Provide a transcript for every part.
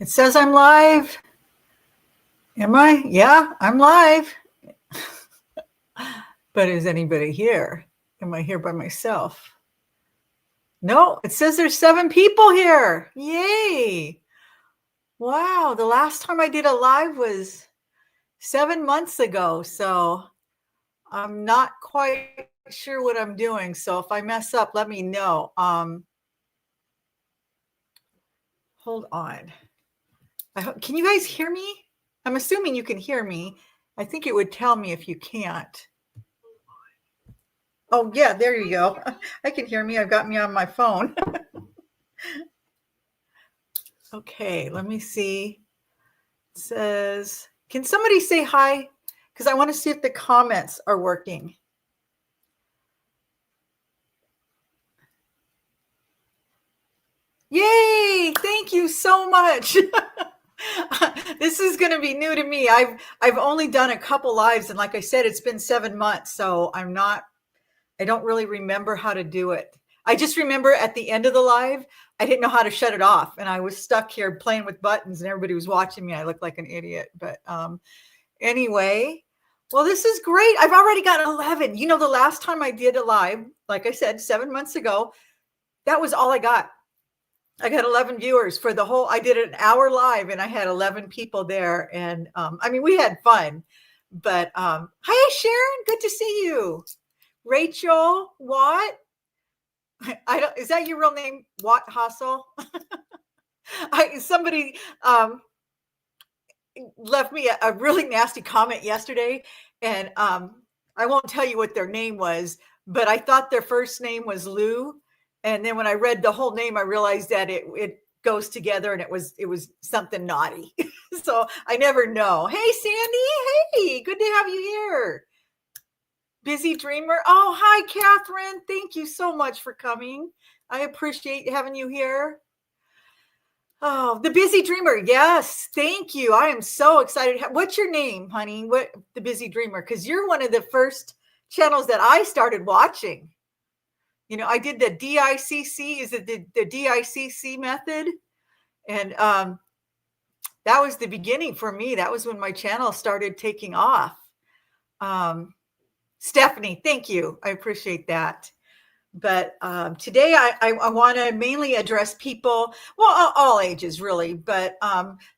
It says I'm live. Am I? Yeah, I'm live. But is anybody here? Am I here by myself? No, it says there's 7 people here. Yay. Wow, the last time I did a live was 7 months ago. So I'm not quite sure what I'm doing. So if I mess up, let me know. Hold on. Can you guys hear me? I'm assuming you can hear me. I think it would tell me if you can't. Oh, yeah, there you go. I can hear me. I've got me on my phone. Okay, let me see. It says, can somebody say hi? Because I want to see if the comments are working. Yay! Thank you so much. This is going to be new to me. I've only done a couple lives, and like I said, it's been 7 months, so I don't really remember how to do it. I just remember at the end of the live, I didn't know how to shut it off, and I was stuck here playing with buttons, and everybody was watching me. I looked like an idiot, but anyway, well, this is great. I've already got 11. You know, the last time I did a live, like I said, 7 months ago, that was all I got. I got 11 viewers for the whole, I did an hour live and I had 11 people there. And I mean, we had fun, but hi, Sharon, good to see you. Rachel Watt. Is that your real name? Watt Hassel? Somebody left me a really nasty comment yesterday, and I won't tell you what their name was, but I thought their first name was Lou. And then when I read the whole name, I realized that it goes together, and it was something naughty. So I never know. Hey, Sandy. Hey, good to have you here. Busy Dreamer. Oh, hi, Kathryn. Thank you so much for coming. I appreciate having you here. Oh, the Busy Dreamer. Yes, thank you. I am so excited. What's your name, honey? What, the Busy Dreamer? Because you're one of the first channels that I started watching. You know, I did the DICC. Is it the DICC method? And that was the beginning for me. That was when my channel started taking off. Stephanie, thank you. I appreciate that. But today I want to mainly address people, well, all ages really, but,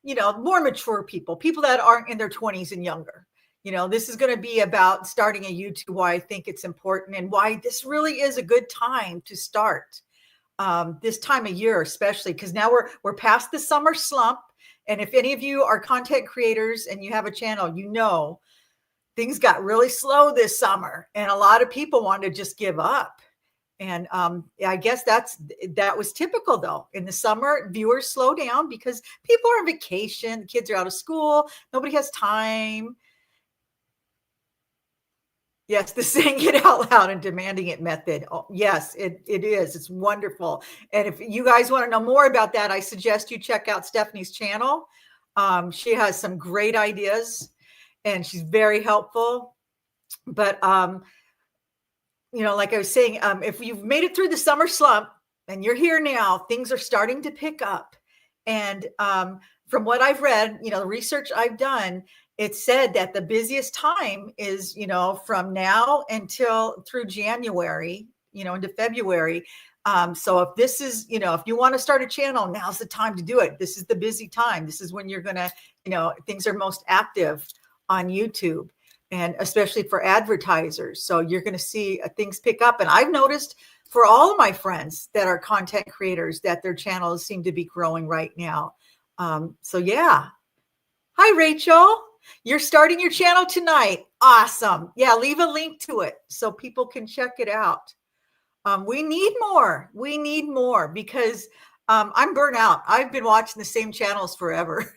you know, more mature people that aren't in their 20s and younger. You know, this is going to be about starting a YouTube, why I think it's important, and why this really is a good time to start this time of year, especially because now we're past the summer slump. And if any of you are content creators and you have a channel, you know, things got really slow this summer, and a lot of people wanted to just give up. And I guess that was typical, though. In the summer, viewers slow down because people are on vacation, kids are out of school, nobody has time. Yes, the saying it out loud and demanding it method. Oh, yes, it is. It's wonderful. And if you guys want to know more about that, I suggest you check out Stephanie's channel. She has some great ideas, and she's very helpful. But you know, like I was saying, if you've made it through the summer slump and you're here now, things are starting to pick up. And from what I've read, you know, the research I've done, it said that the busiest time is, you know, from now until through January, you know, into February. So if this is, you know, if you want to start a channel, now's the time to do it. This is the busy time. This is when you're going to, you know, things are most active on YouTube, and especially for advertisers. So you're going to see things pick up. And I've noticed for all of my friends that are content creators that their channels seem to be growing right now. So yeah. Hi, Rachel. You're starting your channel tonight. Awesome. Yeah, leave a link to it so people can check it out. We need more. We need more because I'm burnt out. I've been watching the same channels forever.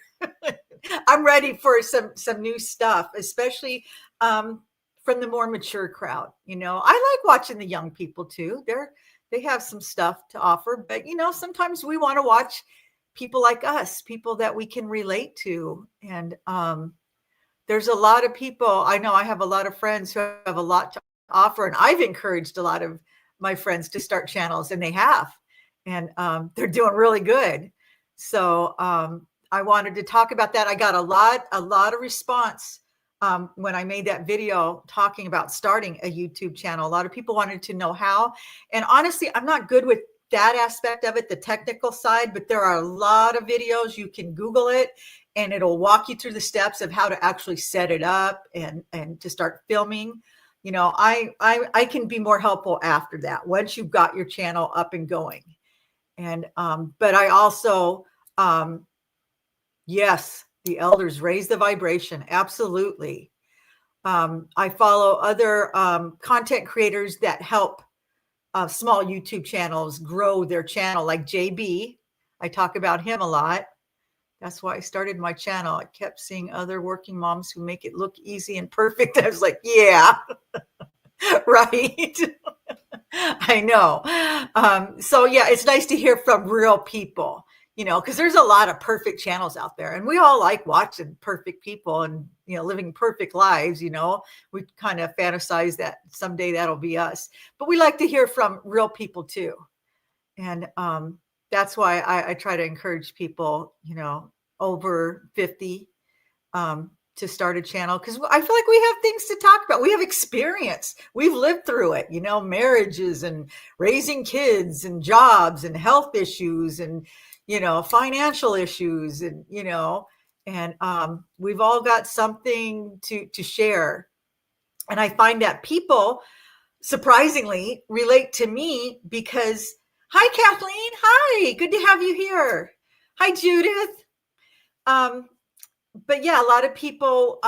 I'm ready for some new stuff, especially from the more mature crowd. You know, I like watching the young people too. They have some stuff to offer, but you know, sometimes we want to watch people like us, people that we can relate to. And there's a lot of people. I know I have a lot of friends who have a lot to offer, and I've encouraged a lot of my friends to start channels, and they have, and they're doing really good. So I wanted to talk about that. I got a lot of response when I made that video talking about starting a YouTube channel. A lot of people wanted to know how. And honestly, I'm not good with that aspect of it, the technical side, but there are a lot of videos. You can Google it and it'll walk you through the steps of how to actually set it up and to start filming. You know, I can be more helpful after that once you've got your channel up and going. And but I also yes, the elders raise the vibration. Absolutely. I follow other content creators that help small YouTube channels grow their channel, like JB. I talk about him a lot. That's why I started my channel. I kept seeing other working moms who make it look easy and perfect. I was like, yeah, right. I know. So yeah, it's nice to hear from real people, you know, because there's a lot of perfect channels out there and we all like watching perfect people and, you know, living perfect lives. You know, we kind of fantasize that someday that'll be us, but we like to hear from real people too. And that's why I try to encourage people, you know, over 50 to start a channel, because I feel like we have things to talk about. We have experience. We've lived through it, you know, marriages and raising kids and jobs and health issues and, you know, financial issues and, you know, and we've all got something to share. And I find that people surprisingly relate to me because, hi, Kathleen. Hi, good to have you here. Hi, Judith. But yeah, a lot of people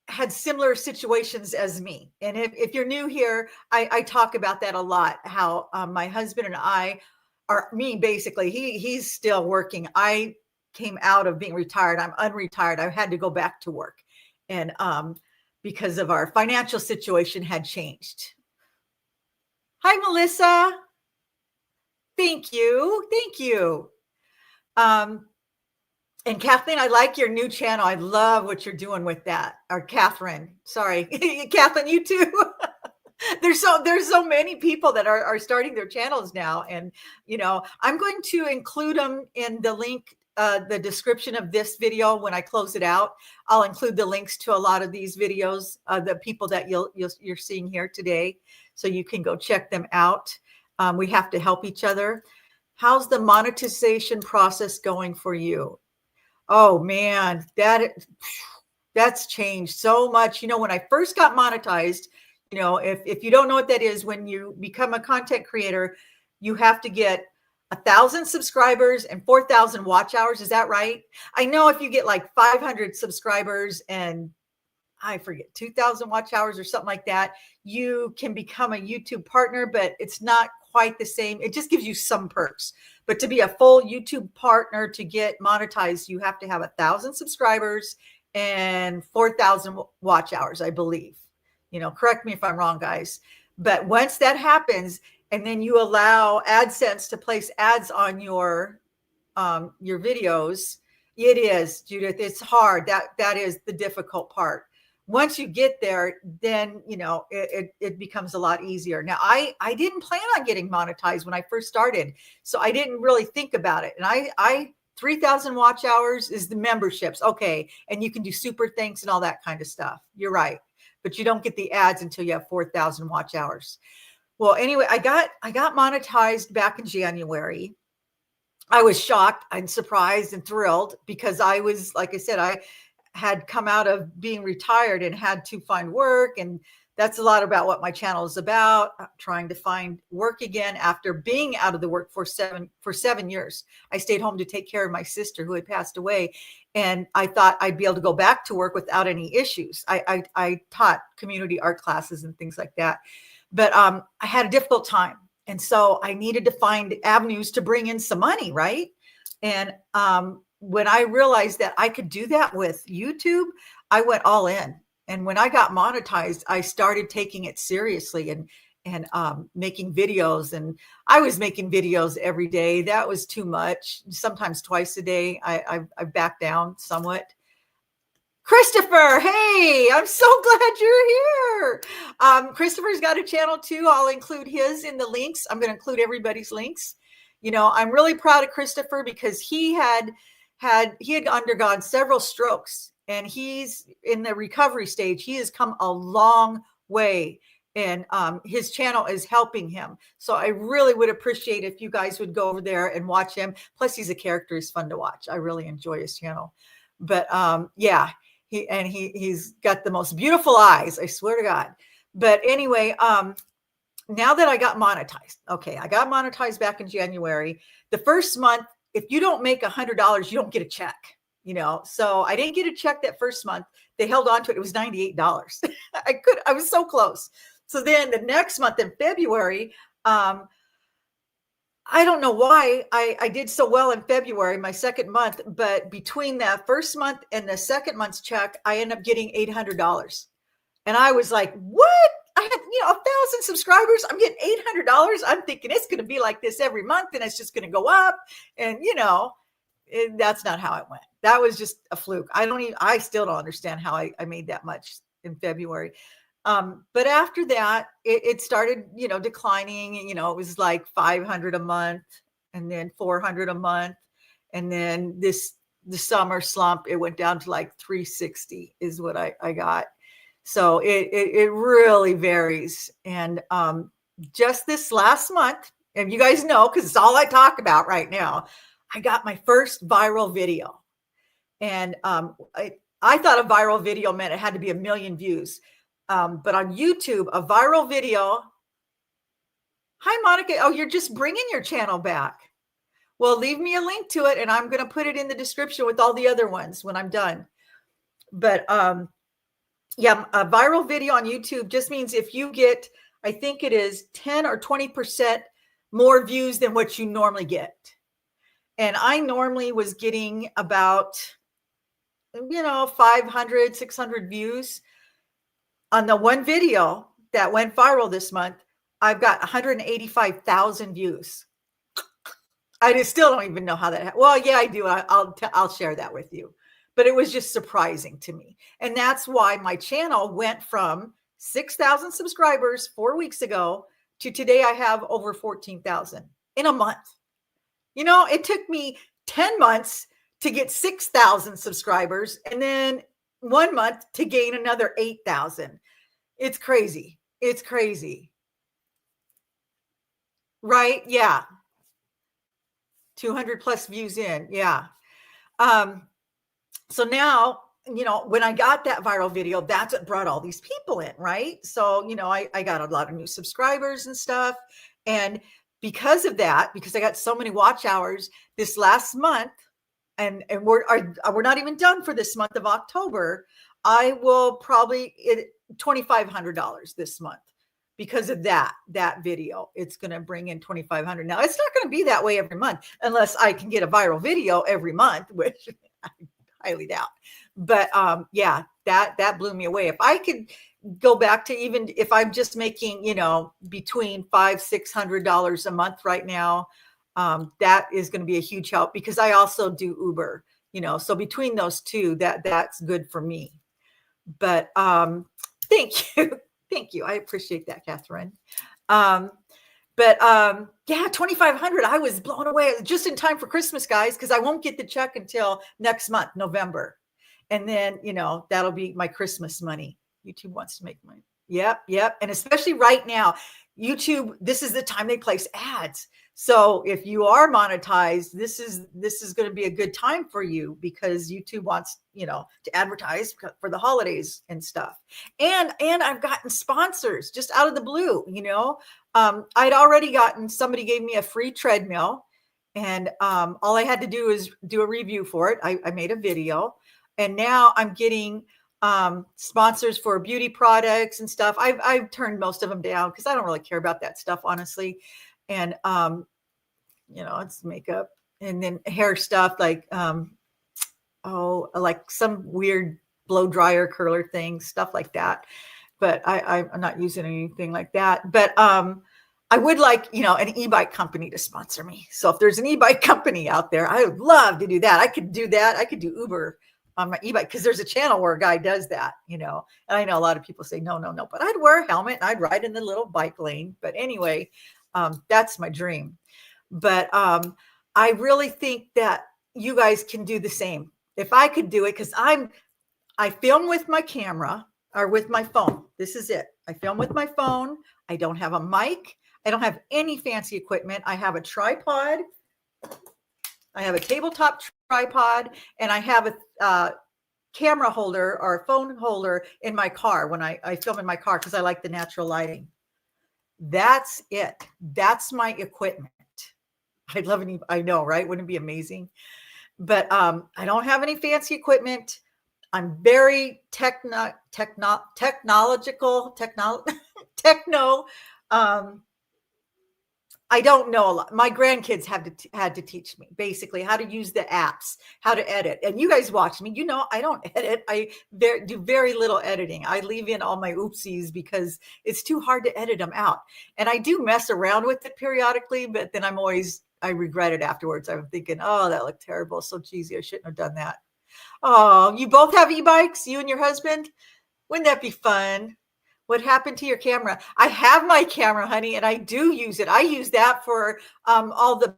had similar situations as me. And if you're new here, I talk about that a lot, how my husband and I are, me basically, he's still working. I came out of being retired. I'm unretired. I had to go back to work. And because of our financial situation had changed. Hi, Melissa. Thank you. Thank you. And Kathleen, I like your new channel. I love what you're doing with that. Or Kathryn, sorry. Kathleen, you too. There's so many people that are starting their channels now. And, you know, I'm going to include them in the link, the description of this video when I close it out. I'll include the links to a lot of these videos, the people that you're seeing here today. So you can go check them out. We have to help each other. How's the monetization process going for you? Oh man, that's changed so much. You know, when I first got monetized, you know, if you don't know what that is, when you become a content creator, you have to get 1,000 subscribers and 4,000 watch hours. Is that right? I know if you get like 500 subscribers and I forget 2,000 watch hours or something like that, you can become a YouTube partner, but it's not quite the same. It just gives you some perks. But to be a full YouTube partner, to get monetized, you have to have 1,000 subscribers and 4,000 watch hours, I believe. You know, correct me if I'm wrong, guys. But once that happens, and then you allow AdSense to place ads on your videos, it is, Judith, it's hard. That is the difficult part. Once you get there, then, you know, it becomes a lot easier. Now, I didn't plan on getting monetized when I first started, so I didn't really think about it. And I 3,000 watch hours is the memberships. Okay. And you can do super thanks and all that kind of stuff. You're right. But you don't get the ads until you have 4,000 watch hours. Well, anyway, I got monetized back in January. I was shocked and surprised and thrilled because I was, like I said, I had come out of being retired and had to find work. And that's a lot about what my channel is about, trying to find work again after being out of the workforce for 7 years. I stayed home to take care of my sister who had passed away. And I thought I'd be able to go back to work without any issues. I taught community art classes and things like that. But I had a difficult time. And so I needed to find avenues to bring in some money, right? And when I realized that I could do that with YouTube, I went all in. And when I got monetized, I started taking it seriously and making videos. And I was making videos every day. That was too much. Sometimes twice a day. I backed down somewhat. Christopher, hey, I'm so glad you're here. Christopher's got a channel too. I'll include his in the links. I'm going to include everybody's links. You know, I'm really proud of Christopher because he had had undergone several strokes, and he's in the recovery stage. He has come a long way, and his channel is helping him. So I really would appreciate if you guys would go over there and watch him. Plus, he's a character. He's fun to watch. I really enjoy his channel. But yeah, he's got the most beautiful eyes, I swear to God. But anyway, now that I got monetized, okay, I got monetized back in January. The first month, if you don't make $100, you don't get a check, you know? So I didn't get a check that first month. They held on to it. It was $98. I was so close. So then the next month in February, I don't know why I did so well in February, my second month, but between that first month and the second month's check, I ended up getting $800. And I was like, what? I have, 1,000 subscribers. I'm getting $800. I'm thinking it's going to be like this every month and it's just going to go up. And, that's not how it went. That was just a fluke. I still don't understand how I made that much in February. But after that, it started, declining. It was like 500 a month and then 400 a month. And then the summer slump, it went down to like 360 is what I got. So it really varies. And just this last month, and you guys know, because it's all I talk about right now, I got my first viral video. And I thought a viral video meant it had to be 1 million views. But on YouTube, a viral video. Hi, Monica. Oh, you're just bringing your channel back. Well, leave me a link to it, and I'm going to put it in the description with all the other ones when I'm done. But yeah, a viral video on YouTube just means if you get, I think it is 10 or 20% more views than what you normally get. And I normally was getting about, 500, 600 views. On the one video that went viral this month, I've got 185,000 views. I still don't even know how that happened. Well, yeah, I do. I'll share that with you. But it was just surprising to me. And that's why my channel went from 6,000 subscribers 4 weeks ago to today I have over 14,000 in a month. It took me 10 months to get 6,000 subscribers and then 1 month to gain another 8,000. It's crazy. It's crazy. Right? Yeah. 200 plus views in. Yeah. So now, when I got that viral video, that's what brought all these people in, right? So, I got a lot of new subscribers and stuff. And because of that, because I got so many watch hours this last month, and we're not even done for this month of October, I will probably $2,500 this month because of that video. It's going to bring in $2,500. Now it's not going to be that way every month unless I can get a viral video every month, which I highly doubt. But yeah, that blew me away. If I could go back to, even if I'm just making, between $500-$600 a month right now, that is going to be a huge help because I also do Uber, so between those two, that's good for me. But thank you. Thank you. I appreciate that, Kathryn. But yeah, $2,500. I was blown away just in time for Christmas, guys, because I won't get the check until next month, November. And then, that'll be my Christmas money. YouTube wants to make money. Yep. And especially right now, YouTube, this is the time they place ads. So if you are monetized, this is going to be a good time for you because YouTube wants, to advertise for the holidays and stuff. And I've gotten sponsors just out of the blue, I'd already gotten, somebody gave me a free treadmill and all I had to do is do a review for it. I made a video and now I'm getting sponsors for beauty products and stuff. I've turned most of them down because I don't really care about that stuff, honestly. And, it's makeup and then hair stuff like, like some weird blow dryer curler thing, stuff like that. But I'm not using anything like that. But I would like, an e-bike company to sponsor me. So if there's an e-bike company out there, I would love to do that. I could do that. I could do Uber on my e-bike because there's a channel where a guy does that, and I know a lot of people say, no, but I'd wear a helmet and I'd ride in the little bike lane. But anyway, that's my dream. But I really think that you guys can do the same. If I could do it, because I film with my camera or with my phone. This is it. I film with my phone. I don't have a mic. I don't have any fancy equipment. I have a tripod. I have a tabletop tripod, and I have a camera holder or a phone holder in my car when I film in my car because I like the natural lighting. That's it. That's my equipment. I'd love it. I know, right? Wouldn't it be amazing? But I don't have any fancy equipment. I'm very technological, techno. I don't know a lot. My grandkids had to teach me basically how to use the apps, how to edit. And you guys watch me. You know, I don't edit. I do very little editing. I leave in all my oopsies because it's too hard to edit them out. And I do mess around with it periodically, but then I regret it afterwards. I'm thinking, oh, that looked terrible. So cheesy. I shouldn't have done that. Oh, you both have e-bikes, you and your husband? Wouldn't that be fun? What happened to your camera? I have my camera, honey, and I do use it. I use that for all the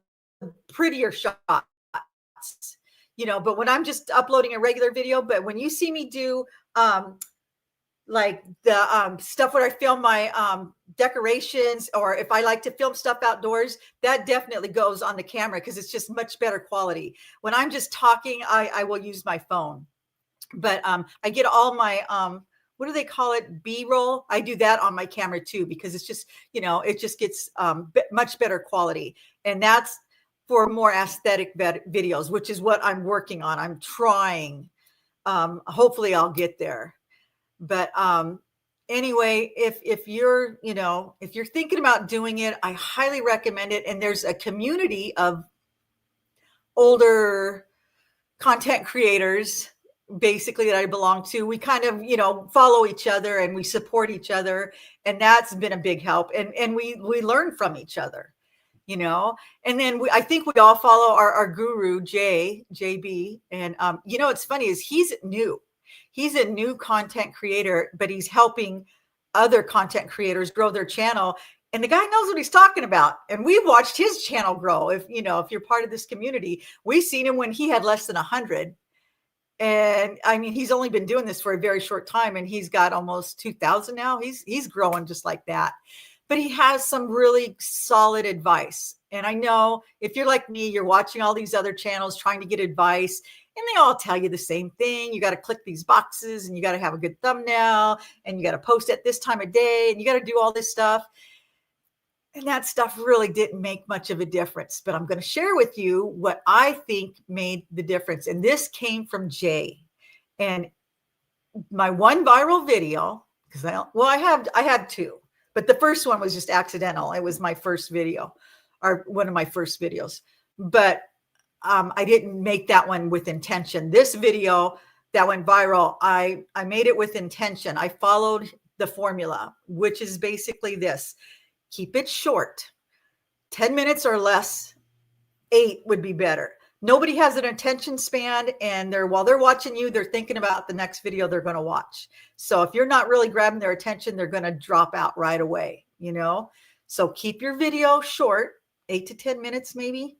prettier shots, but when I'm just uploading a regular video, but when you see me do like the stuff where I film my decorations, or if I like to film stuff outdoors, that definitely goes on the camera because it's just much better quality. When I'm just talking, I will use my phone. But I get all my what do they call it? B-roll. I do that on my camera too, because it's just, it just gets much better quality. And that's for more aesthetic videos, which is what I'm working on. I'm trying. Hopefully I'll get there. But anyway, if you're thinking about doing it, I highly recommend it. And there's a community of older content creators basically that I belong to. We kind of, follow each other and we support each other. And that's been a big help. And we learn from each other, and then I think we all follow our guru, JB. And, it's funny is he's a new content creator, but he's helping other content creators grow their channel. And the guy knows what he's talking about. And we've watched his channel grow. If you're part of this community, we've seen him when he had less than 100. And I mean, he's only been doing this for a very short time, and he's got almost 2,000 now. He's growing just like that. But he has some really solid advice. And I know if you're like me, you're watching all these other channels trying to get advice, and they all tell you the same thing. You got to click these boxes, and you got to have a good thumbnail, and you got to post at this time of day, and you got to do all this stuff. And that stuff really didn't make much of a difference. But I'm going to share with you what I think made the difference. And this came from Jay. And my one viral video, because I had two, but the first one was just accidental. It was my first video, or one of my first videos. But I didn't make that one with intention. This video that went viral, I made it with intention. I followed the formula, which is basically this. Keep it short, 10 minutes or less. 8 would be better. Nobody has an attention span, and while they're watching you, they're thinking about the next video they're going to watch. So if you're not really grabbing their attention, they're going to drop out right away, So keep your video short, 8 to 10 minutes maybe.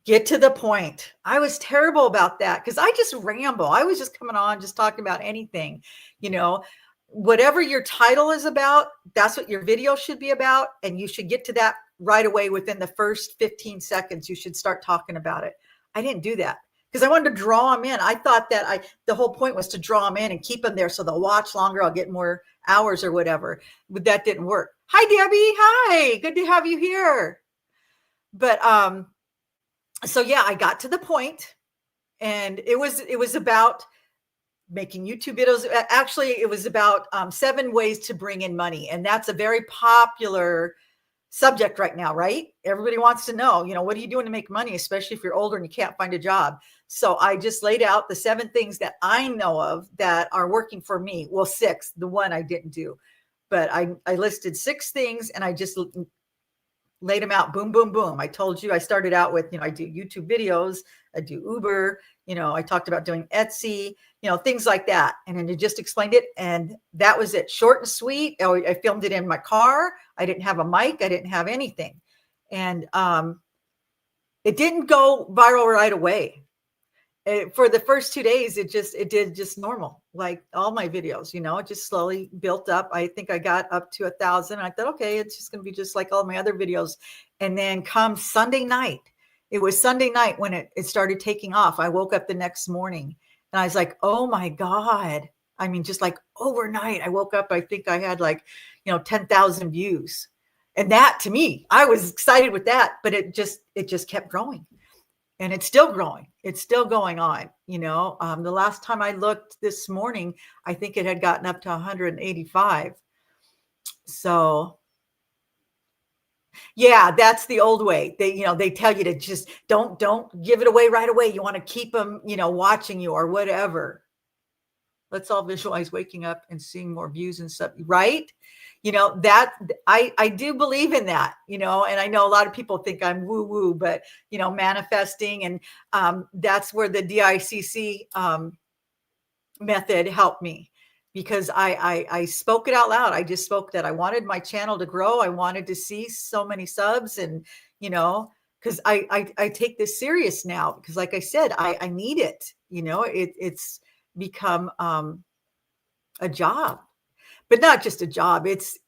Get to the point. I was terrible about that because I just ramble. I was just coming on, just talking about anything, Whatever your title is about, that's what your video should be about. And you should get to that right away within the first 15 seconds. You should start talking about it. I didn't do that because I wanted to draw them in. I thought that the whole point was to draw them in and keep them there so they'll watch longer. I'll get more hours or whatever. But that didn't work. Hi, Debbie. Hi. Good to have you here. But so yeah, I got to the point, and it was about making YouTube videos. Actually, it was about 7 ways to bring in money. And that's a very popular subject right now, right? Everybody wants to know, what are you doing to make money, especially if you're older and you can't find a job? So I just laid out the 7 things that I know of that are working for me. Well, 6, the one I didn't do, but I listed 6 things, and I just laid them out. Boom, boom, boom. I told you I started out with, I do YouTube videos. I do Uber. I talked about doing Etsy, things like that. And then I just explained it. And that was it. Short and sweet. I filmed it in my car. I didn't have a mic. I didn't have anything. And it didn't go viral right away. for the first 2 days, it did just normal, like all my videos, it just slowly built up. I think I got up to 1,000. I thought, okay, it's just going to be just like all my other videos. And then come Sunday night, it was Sunday night when it started taking off. I woke up the next morning and I was like, oh my God. I mean, just like overnight, I woke up, I think I had like, 10,000 views. And that, to me, I was excited with that, but it just kept growing. And it's still growing. It's still going on. The last time I looked this morning, I think it had gotten up to 185. So yeah, that's the old way. They tell you to just don't give it away right away. You want to keep them, watching you or whatever. Let's all visualize waking up and seeing more views and stuff, right? That I do believe in that, and I know a lot of people think I'm woo woo, but manifesting, and that's where the DICC method helped me, because I spoke it out loud. I just spoke that I wanted my channel to grow. I wanted to see so many subs, and because I take this serious now, because like I said, I need it. It's become a job. But not just a job. It's,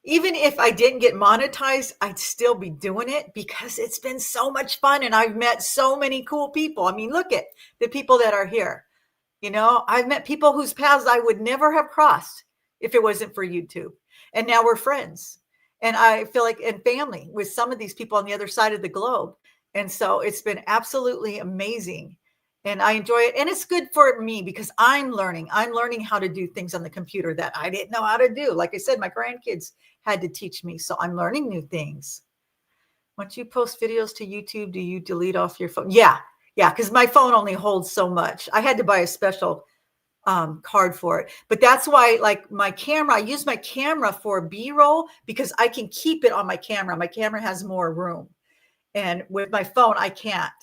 even if I didn't get monetized, I'd still be doing it because it's been so much fun. And I've met so many cool people. I mean, look at the people that are here. I've met people whose paths I would never have crossed if it wasn't for YouTube. And now we're friends. And I feel like in family with some of these people on the other side of the globe. And so it's been absolutely amazing. And I enjoy it. And it's good for me because I'm learning how to do things on the computer that I didn't know how to do. Like I said, my grandkids had to teach me. So I'm learning new things. Once you post videos to YouTube, do you delete off your phone? Yeah. Because my phone only holds so much. I had to buy a special card for it. But that's why, like, my camera, I use my camera for B-roll because I can keep it on my camera. My camera has more room. And with my phone, I can't,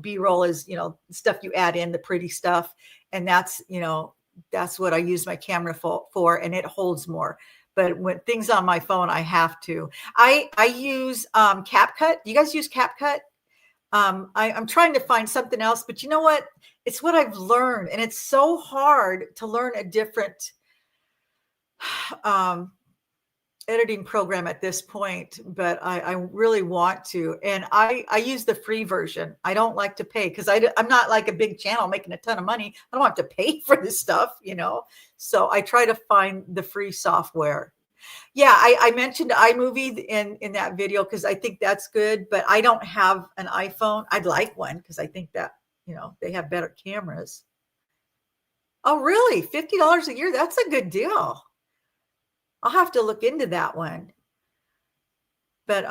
B-roll is, stuff you add in, the pretty stuff. And that's what I use my camera for, and it holds more. But when things on my phone, I have to. I use CapCut. Do you guys use CapCut? I'm trying to find something else, but you know what? It's what I've learned. And it's so hard to learn a different editing program at this point, but I really want to. And I use the free version. I don't like to pay because I'm not like a big channel making a ton of money. I don't have to pay for this stuff, So I try to find the free software. Yeah, I mentioned iMovie in that video because I think that's good, but I don't have an iPhone. I'd like one because I think that, they have better cameras. Oh, really? $50 a year? That's a good deal. I'll have to look into that one. But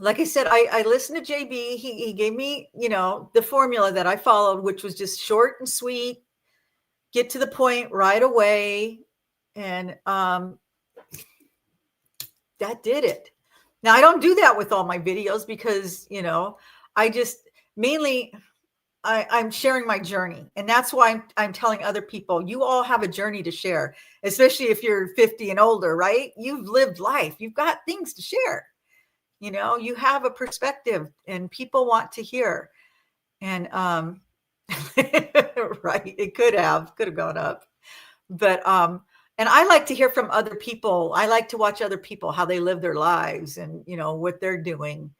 like I said, I listened to JB. He gave me, the formula that I followed, which was just short and sweet, get to the point right away. And that did it. Now, I don't do that with all my videos because, I just mainly I'm sharing my journey. And that's why I'm telling other people, you all have a journey to share, especially if you're 50 and older, right? You've lived life. You've got things to share. You have a perspective and people want to hear. And right, it could have gone up. But and I like to hear from other people. I like to watch other people, how they live their lives and, what they're doing.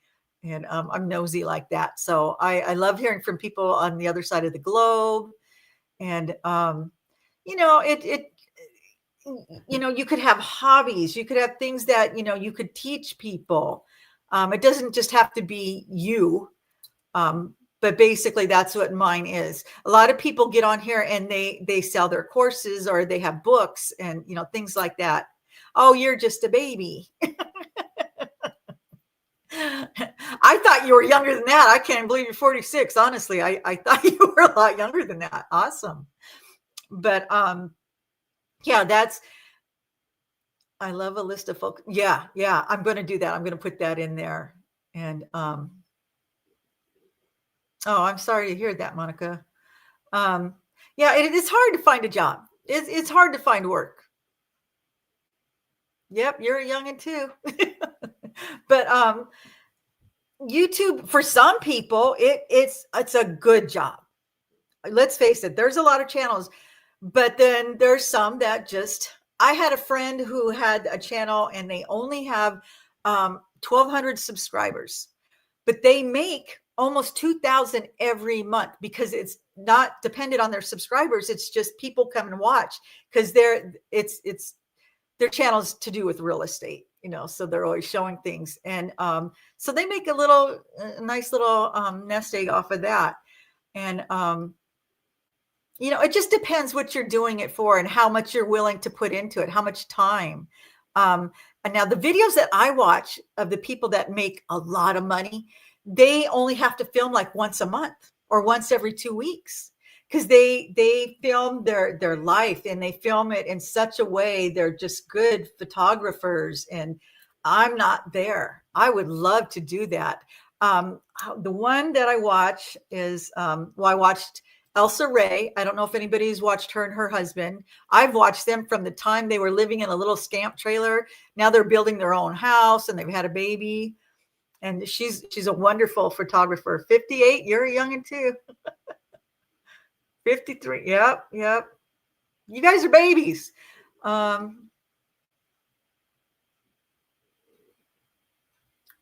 And I'm nosy like that. So I love hearing from people on the other side of the globe. And, you could have hobbies. You could have things that, you could teach people. It doesn't just have to be you. But basically that's what mine is. A lot of people get on here and they sell their courses or they have books and, things like that. Oh, you're just a baby. I thought you were younger than that. I can't believe you're 46. Honestly, I thought you were a lot younger than that. Awesome. But yeah, I love a list of folks. Yeah. I'm going to do that. I'm going to put that in there. And oh, I'm sorry to hear that, Monica. Yeah, it's hard to find a job. It's hard to find work. Yep, you're a youngin' too. But YouTube, for some people, it's a good job. Let's face it, there's a lot of channels, but then there's some that just, I had a friend who had a channel and they only have 1,200 subscribers, but they make almost 2,000 every month because it's not dependent on their subscribers. It's just people come and watch because it's their channels to do with real estate, so they're always showing things. And so they make a nice little nest egg off of that. And, it just depends what you're doing it for and how much you're willing to put into it, how much time. And now the videos that I watch of the people that make a lot of money, they only have to film like once a month or once every 2 weeks because they film their life and they film it in such a way. They're just good photographers, and I'm not there. I would love to do that. The one that I watch is, I watched Elsa Ray. I don't know if anybody's watched her and her husband. I've watched them from the time they were living in a little scamp trailer. Now they're building their own house and they've had a baby. And she's a wonderful photographer. 58, you're a youngin' too. 53, yep. You guys are babies.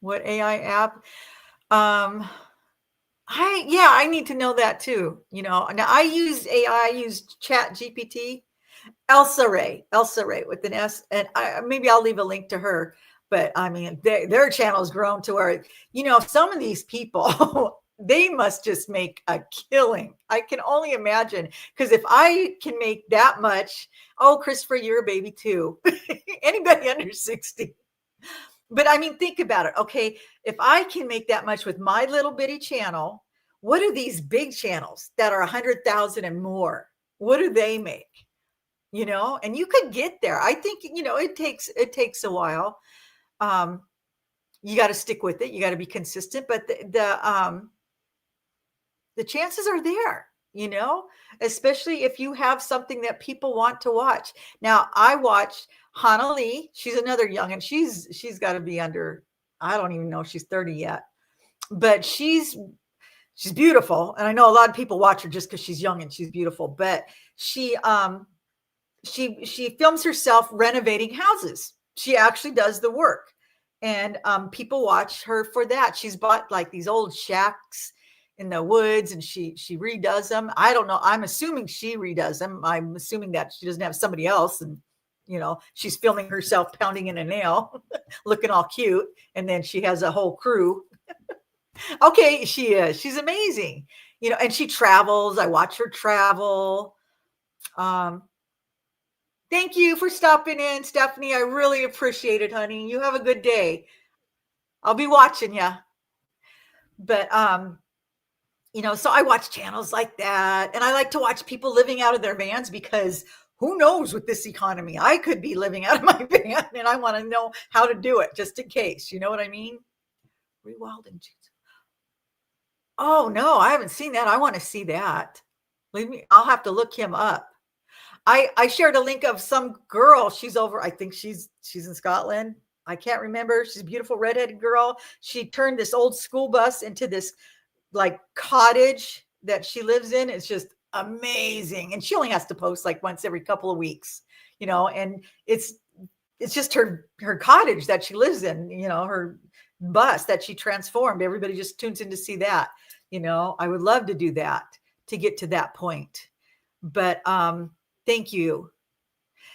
What AI app? I need to know that too. Now I use AI, I use Chat GPT. Elsa Ray with an S, and maybe I'll leave a link to her. But I mean, their channel's grown to where, some of these people, they must just make a killing. I can only imagine, because if I can make that much, Christopher, you're a baby too. Anybody under 60. But I mean, think about it. Okay, if I can make that much with my little bitty channel, what are these big channels that are 100,000 and more? What do they make? And you could get there. I think, it takes a while. You got to stick with it. You got to be consistent, but the chances are there, especially if you have something that people want to watch. Now I watched Hannah Lee. She's another young, and she's got to be under, I don't even know if she's 30 yet, but she's beautiful. And I know a lot of people watch her just because she's young and she's beautiful, but she films herself renovating houses. She actually does the work, and people watch her for that. She's bought like these old shacks in the woods, and she redoes them. I don't know. I'm assuming she redoes them. I'm assuming that she doesn't have somebody else, and she's filming herself pounding in a nail, looking all cute, and then she has a whole crew. Okay, she's amazing, and she travels. I watch her travel. Thank you for stopping in, Stephanie. I really appreciate it, honey. You have a good day. I'll be watching you. But, so I watch channels like that. And I like to watch people living out of their vans, because who knows with this economy? I could be living out of my van, and I want to know how to do it just in case. You know what I mean? Rewilding. Oh, no, I haven't seen that. I want to see that. I'll have to look him up. I shared a link of some girl. She's over, I think she's in Scotland. I can't remember. She's a beautiful redheaded girl. She turned this old school bus into this like cottage that she lives in. It's just amazing. And she only has to post like once every couple of weeks, and it's just her cottage that she lives in, her bus that she transformed. Everybody just tunes in to see that. I would love to do that, to get to that point. But thank you.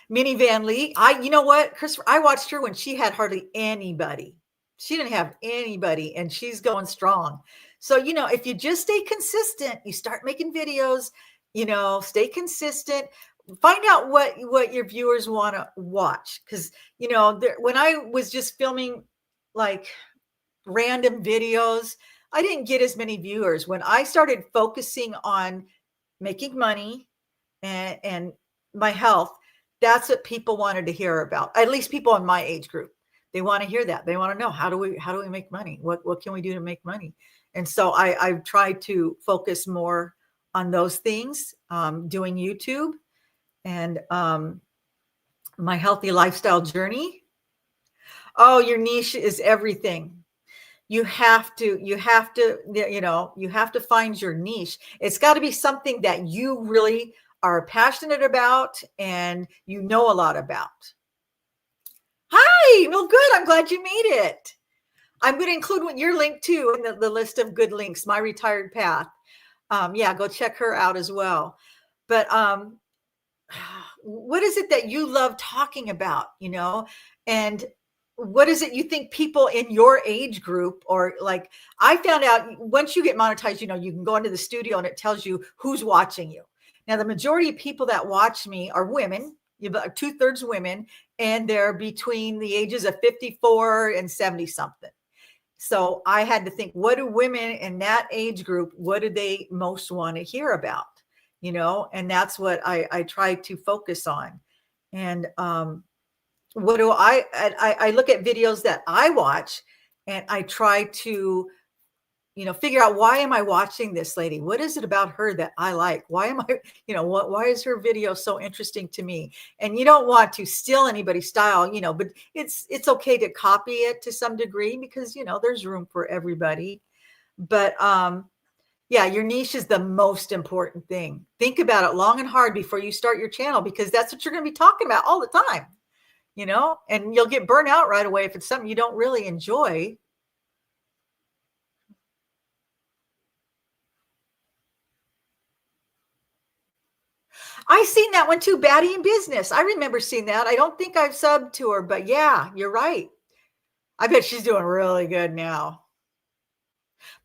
Minnie Van Lee. You know what, Christopher, I watched her when she had hardly anybody. She didn't have anybody, and she's going strong. So, if you just stay consistent, you start making videos, stay consistent, find out what your viewers want to watch. Because, when I was just filming like random videos, I didn't get as many viewers. When I started focusing on making money and my health, that's what people wanted to hear about. At least people in my age group, they want to hear that. They want to know, how do we make money? What can we do to make money? And so I've tried to focus more on those things, doing YouTube and my healthy lifestyle journey. Oh, your niche is everything. you have to, you have to find your niche. It's got to be something that you really are passionate about and you know a lot about. Hi, well, good. I'm glad you made it. I'm going to include your link too in the list of good links, My Retired Path. Yeah, go check her out as well. But what is it that you love talking about, and what is it you think people in your age group, or like, I found out once you get monetized, you can go into the studio and it tells you who's watching you. Now, the majority of people that watch me are women. You have 2/3 women, and they're between the ages of 54 and 70 something. So I had to think, what do women in that age group, what do they most want to hear about? And that's what I try to focus on. And what do I look at videos that I watch, and I try to, figure out, why am I watching this lady? What is it about her that I like? Why am I, why is her video so interesting to me? And you don't want to steal anybody's style, but it's okay to copy it to some degree, because, there's room for everybody. But yeah, your niche is the most important thing. Think about it long and hard before you start your channel, because that's what you're going to be talking about all the time, and you'll get burnt out right away if it's something you don't really enjoy. I seen that one too, Baddie in Business. I remember seeing that. I don't think I've subbed to her, but yeah, you're right. I bet she's doing really good now.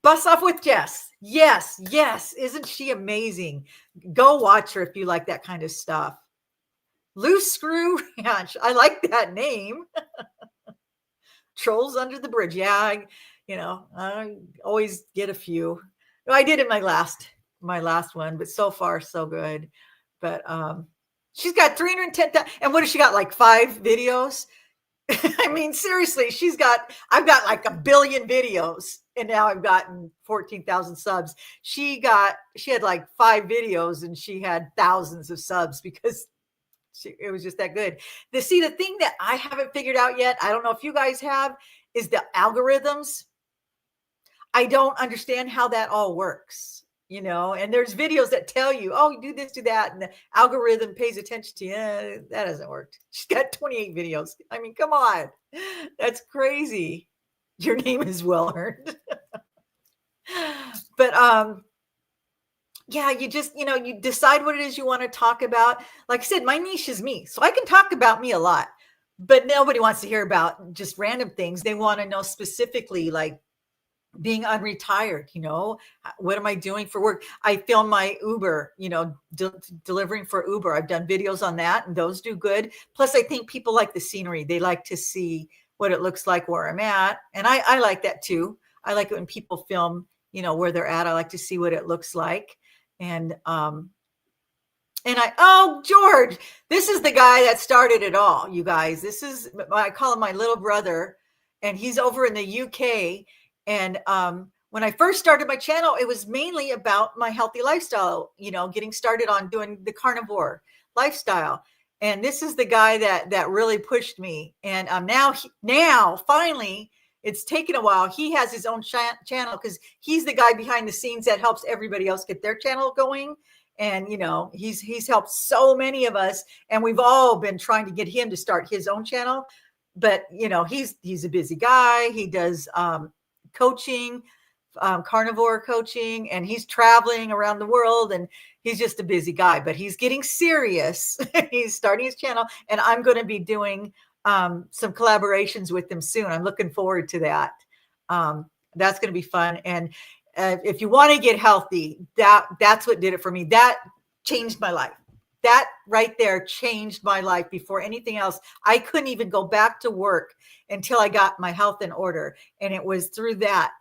Bust Off with Jess. Yes, yes. Isn't she amazing? Go watch her if you like that kind of stuff. Loose Screw Ranch. I like that name. Trolls Under the Bridge. Yeah, I always get a few. I did it my last one, but so far so good. But she's got 310,000. And what has she got? Like 5 videos? I mean, seriously, I've got like 1 billion videos, and now I've gotten 14,000 subs. She had like 5 videos and she had thousands of subs, because it was just that good. The thing that I haven't figured out yet, I don't know if you guys have, is the algorithms. I don't understand how that all works. And there's videos that tell you, oh, you do this, do that, and the algorithm pays attention to you. That hasn't worked. She's got 28 videos. I mean, come on. That's crazy. Your name is well earned. But yeah, you just, you decide what it is you want to talk about. Like I said, my niche is me. So I can talk about me a lot, but nobody wants to hear about just random things. They want to know specifically, like, being unretired, what am I doing for work? I film my Uber, delivering for Uber. I've done videos on that, and those do good. Plus, I think people like the scenery. They like to see what it looks like where I'm at. And I like that too. I like it when people film, where they're at. I like to see what it looks like. And George, this is the guy that started it all, you guys. I call him my little brother, and he's over in the UK. And when I first started my channel, it was mainly about my healthy lifestyle, getting started on doing the carnivore lifestyle. And this is the guy that really pushed me. And now finally, it's taken a while. He has his own channel, because he's the guy behind the scenes that helps everybody else get their channel going. And, he's helped so many of us, and we've all been trying to get him to start his own channel. But, he's a busy guy. He does coaching, carnivore coaching, and he's traveling around the world, and he's just a busy guy, but he's getting serious. He's starting his channel, and I'm going to be doing some collaborations with him soon. I'm looking forward to that. That's going to be fun. And if you want to get healthy, that's what did it for me. That changed my life. That right there changed my life before anything else. I couldn't even go back to work until I got my health in order. And it was through that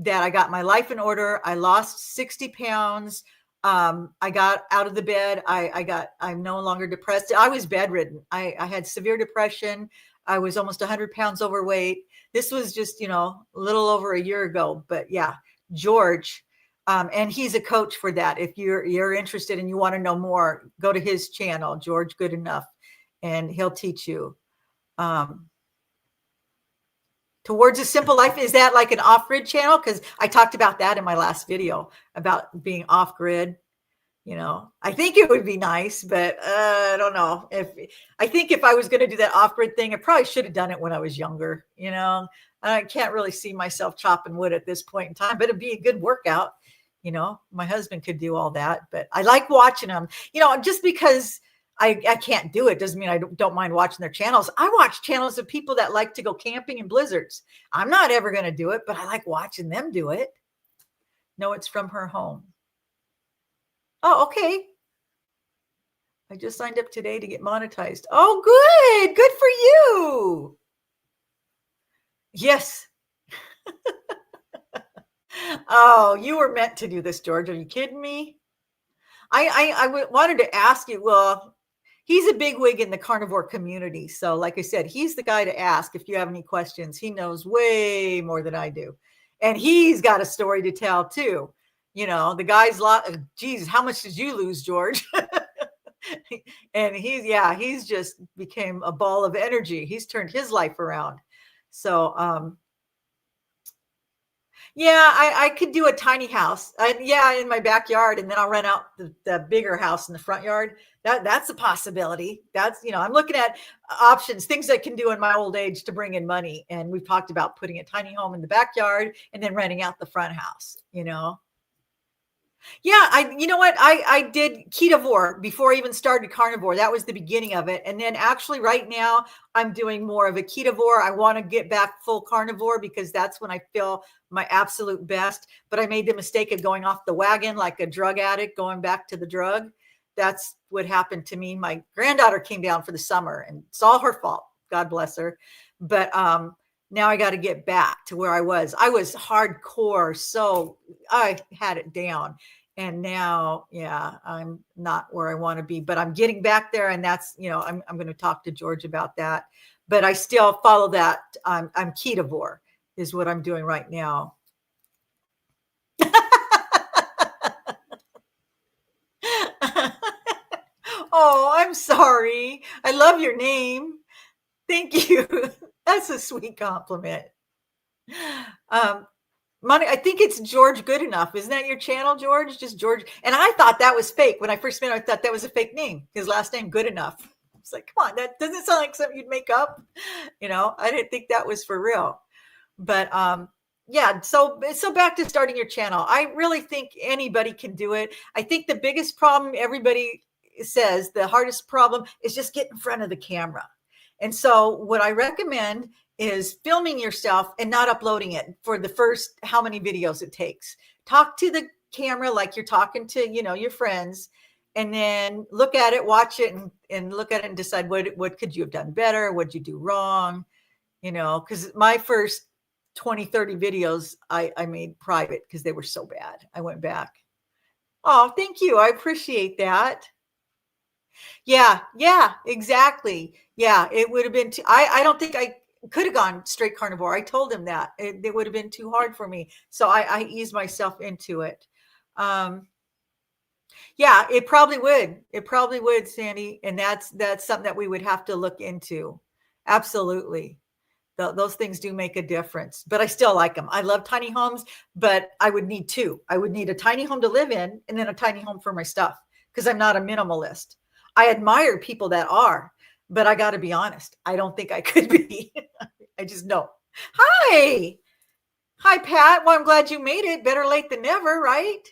I got my life in order. I lost 60 pounds. I got out of the bed. I'm no longer depressed. I was bedridden. I had severe depression. I was almost 100 pounds overweight. This was just, a little over a year ago. But yeah, George, and he's a coach for that. If you're interested and you want to know more, go to his channel, George Goodenough, and he'll teach you. Towards a Simple Life. Is that like an off-grid channel? Because I talked about that in my last video about being off-grid. I think it would be nice, but I don't know. I think if I was going to do that off-grid thing, I probably should have done it when I was younger. I can't really see myself chopping wood at this point in time, but it'd be a good workout. My husband could do all that, but I like watching them. Just because I can't do it doesn't mean I don't mind watching their channels. I watch channels of people that like to go camping in blizzards. I'm not ever going to do it, but I like watching them do it. No, it's from her home. Oh, okay. I just signed up today to get monetized. Oh, good. Good for you. Yes. Oh, you were meant to do this, George. Are you kidding me? I wanted to ask you. Well, he's a bigwig in the carnivore community. So like I said, he's the guy to ask if you have any questions. He knows way more than I do. And he's got a story to tell too. The guy's Jesus, how much did you lose, George? And he's just became a ball of energy. He's turned his life around. So, yeah, I could do a tiny house. In my backyard, and then I'll rent out the bigger house in the front yard. That's a possibility. That's, I'm looking at options, things I can do in my old age to bring in money. And we've talked about putting a tiny home in the backyard and then renting out the front house, Yeah, you know what? I did Ketovore before I even started Carnivore. That was the beginning of it. And then actually right now I'm doing more of a Ketovore. I want to get back full Carnivore because that's when I feel my absolute best. But I made the mistake of going off the wagon like a drug addict, going back to the drug. That's what happened to me. My granddaughter came down for the summer and it's all her fault. God bless her. But now I got to get back to where I was. I was hardcore. So I had it down. And now, I'm not where I want to be, but I'm getting back there. And that's, I'm going to talk to George about that, but I still follow that. I'm Ketovore is what I'm doing right now. Oh, I'm sorry. I love your name. Thank you. That's a sweet compliment. I think it's George Goodenough. Isn't that your channel, George? Just George. And I thought that was fake. When I first met him, I thought that was a fake name. His last name, Goodenough. It's like, come on, that doesn't sound like something you'd make up. I didn't think that was for real. But so back to starting your channel. I really think anybody can do it. I think the biggest problem everybody says, the hardest problem is just get in front of the camera. And so what I recommend is filming yourself and not uploading it for the first how many videos it takes. Talk to the camera like you're talking to, your friends, and then look at it, watch it, and look at it and decide what could you have done better? What'd you do wrong? Because my first 20, 30 videos I made private because they were so bad. I went back. Oh, thank you. I appreciate that. Yeah, exactly. Yeah, it would have been I don't think I could have gone straight Carnivore. I told him that it would have been too hard for me. So I eased myself into it. Yeah, it probably would. It probably would, Sandy. And that's something that we would have to look into. Absolutely. Those things do make a difference, but I still like them. I love tiny homes, but I would need two. I would need a tiny home to live in and then a tiny home for my stuff because I'm not a minimalist. I admire people that are, but I got to be honest. I don't think I could be. I just know. Hi, Pat. Well, I'm glad you made it. Better late than never, right?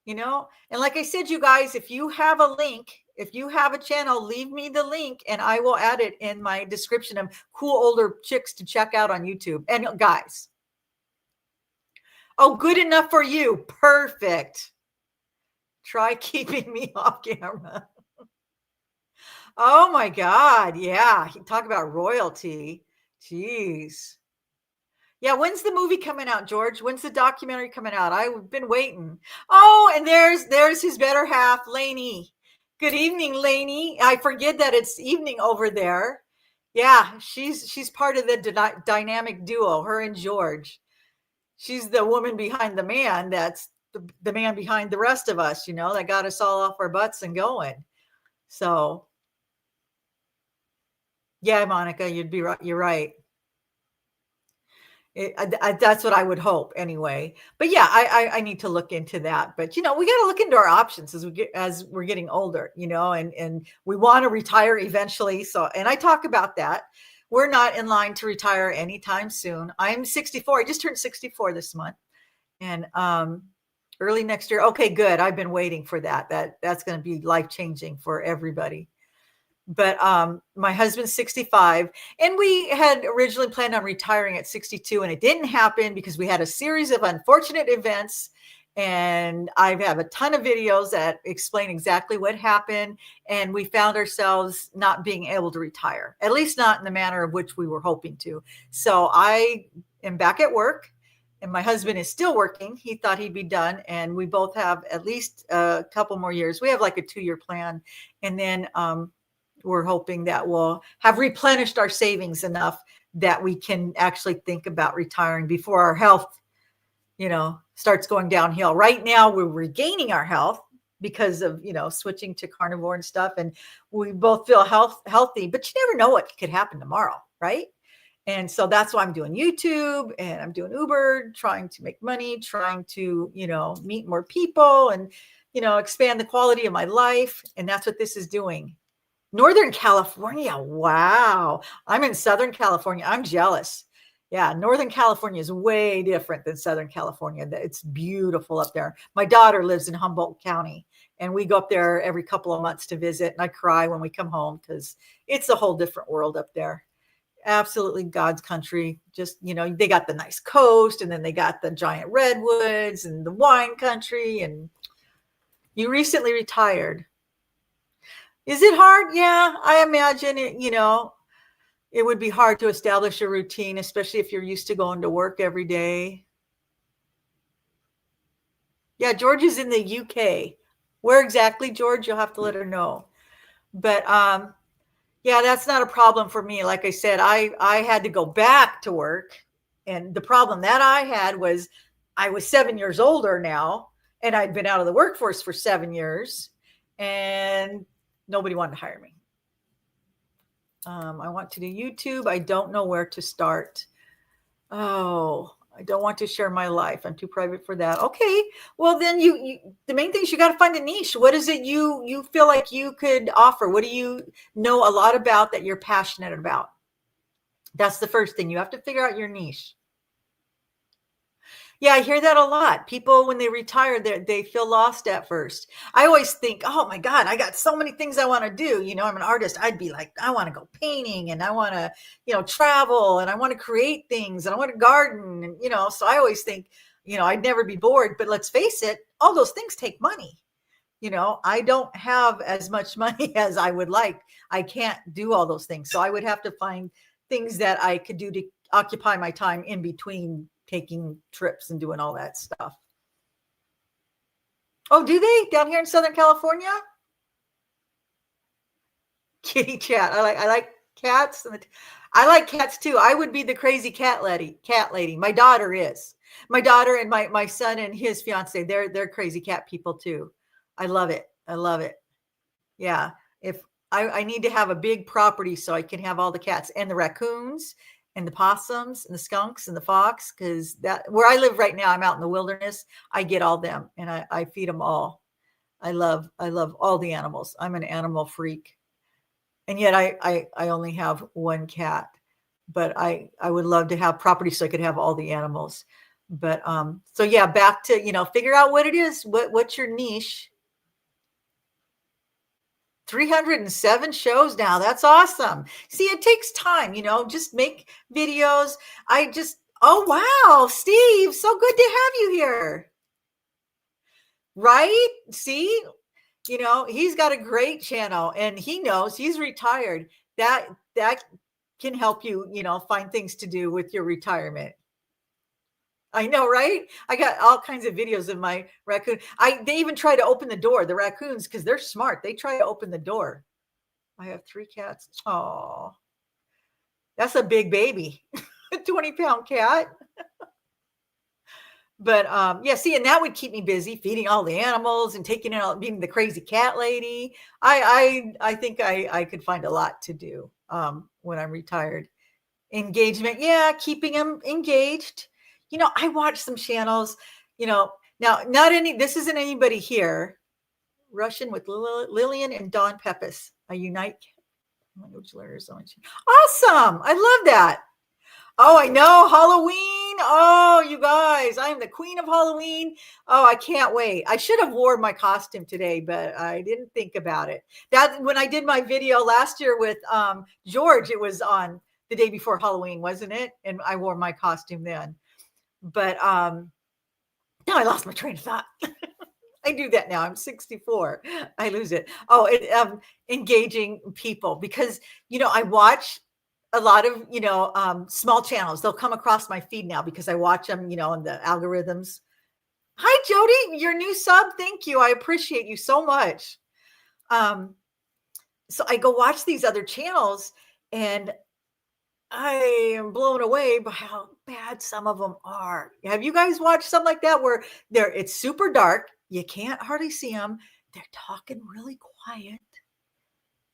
And like I said, you guys, if you have a link, if you have a channel, leave me the link and I will add it in my description of cool older chicks to check out on YouTube. And guys, oh, good enough for you. Perfect. Try keeping me off camera. Oh my God. Yeah. Talk about royalty. Jeez. Yeah, when's the movie coming out, George? When's the documentary coming out? I've been waiting. Oh, and there's his better half, Lainey. Good evening, Lainey. I forget that it's evening over there. Yeah, she's part of the dynamic duo, her and George. She's the woman behind the man that's the man behind the rest of us, that got us all off our butts and going. So, yeah, Monica, you'd be right. You're right. That's what I would hope anyway. But yeah, I need to look into that. But we got to look into our options as we're getting older, and we want to retire eventually. So, and I talk about that. We're not in line to retire anytime soon. I'm 64. I just turned 64 this month, and early next year. Okay, good. I've been waiting for that. That's going to be life changing for everybody. But my husband's 65, and we had originally planned on retiring at 62, and it didn't happen because we had a series of unfortunate events. And I have a ton of videos that explain exactly what happened. And we found ourselves not being able to retire, at least not in the manner of which we were hoping to. So I am back at work, and my husband is still working. He thought he'd be done. And we both have at least a couple more years. We have like a 2-year plan. And then we're hoping that we'll have replenished our savings enough that we can actually think about retiring before our health, starts going downhill. Right now, we're regaining our health because of, switching to carnivore and stuff. And we both feel healthy, but you never know what could happen tomorrow, right? And so that's why I'm doing YouTube and I'm doing Uber, trying to make money, trying to, meet more people and, expand the quality of my life. And that's what this is doing. Northern California. Wow. I'm in Southern California. I'm jealous. Yeah. Northern California is way different than Southern California. It's beautiful up there. My daughter lives in Humboldt County, and we go up there every couple of months to visit. And I cry when we come home because it's a whole different world up there. Absolutely God's country. Just, they got the nice coast, and then they got the giant redwoods and the wine country. And you recently retired. Is it hard? Yeah, I imagine it, it would be hard to establish a routine, especially if you're used to going to work every day. Yeah, George is in the UK. Where exactly, George? You'll have to let her know. But yeah, that's not a problem for me. Like I said, I had to go back to work. And the problem that I had was I was 7 years older now, and I'd been out of the workforce for 7 years. And nobody wanted to hire me. I want to do YouTube. I don't know where to start. Oh, I don't want to share my life. I'm too private for that. Okay. Well, then you the main thing is you got to find a niche. What is it you feel like you could offer? What do you know a lot about that you're passionate about? That's the first thing. You have to figure out your niche. Yeah, I hear that a lot. People, when they retire, they feel lost at first. I always think, oh my God, I got so many things I want to do. I'm an artist. I'd be like, I want to go painting, and I want to, travel, and I want to create things, and I want to garden. And, so I always think, I'd never be bored. But let's face it, all those things take money. I don't have as much money as I would like. I can't do all those things. So I would have to find things that I could do to occupy my time in between taking trips and doing all that stuff. Oh, do they down here in Southern California? Kitty chat. I like cats, and I like cats too. I would be the crazy cat lady. My daughter is. My daughter and my son and his fiance. They're crazy cat people too. I love it. Yeah. If I need to have a big property so I can have all the cats and the raccoons and the possums and the skunks and the fox, because where I live right now, I'm out in the wilderness. I get all them, and I feed them all. I love all the animals. I'm an animal freak, and yet I only have one cat. But I would love to have property so I could have all the animals. But so yeah, back to figure out what it is. What's your niche? 307 shows now. That's awesome. See, it takes time, just make videos. Oh, wow, Steve, so good to have you here. Right? See, he's got a great channel, and he knows he's retired. That can help you, find things to do with your retirement. I know, right? I got all kinds of videos of my raccoon. They even try to open the door, the raccoons, because they're smart. They try to open the door. I have 3 cats. Oh, that's a big baby, a 20-pound cat. But yeah, see, and that would keep me busy feeding all the animals and taking out, being the crazy cat lady. I think I could find a lot to do when I'm retired. Engagement. Yeah. Keeping them engaged. I watch some channels, now this isn't anybody here. Russian with Lillian and Don Pepis, a unite language learners. Awesome. I love that. Oh, I know. Halloween. Oh, you guys, I am the queen of Halloween. Oh, I can't wait. I should have worn my costume today, but I didn't think about it. That when I did my video last year with George, it was on the day before Halloween, wasn't it? And I wore my costume then. But now I lost my train of thought. I do that now. I'm 64. I lose it. Oh, engaging people because, I watch a lot of, small channels. They'll come across my feed now because I watch them, in the algorithms. Hi, Jody, your new sub. Thank you. I appreciate you so much. So I go watch these other channels and I am blown away by how bad some of them are. Have you guys watched something like that where it's super dark? You can't hardly see them. They're talking really quiet